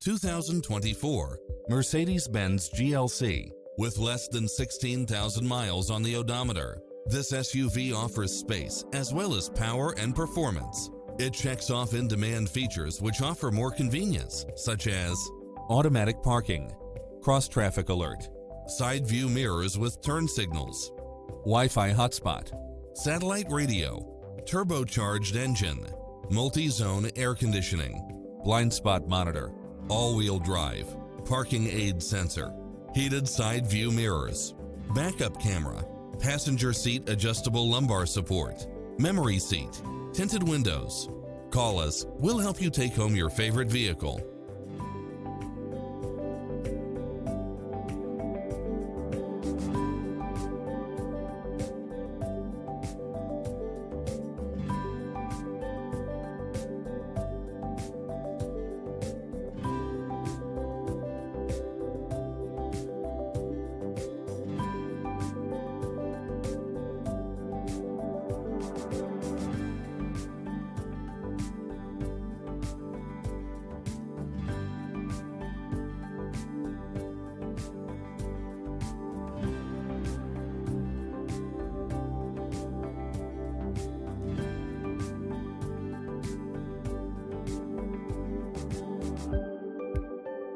2024 Mercedes-Benz GLC. With less than 16,000 miles on the odometer, this SUV offers space as well as power and performance. It checks off in-demand features which offer more convenience, such as automatic parking, cross-traffic alert, side view mirrors with turn signals, Wi-Fi hotspot, satellite radio, turbocharged engine, multi-zone air conditioning, blind spot monitor, all-wheel drive, parking aid sensor, heated side view mirrors, backup camera, passenger seat adjustable lumbar support, memory seat, tinted windows. Call us, we'll help you take home your favorite vehicle.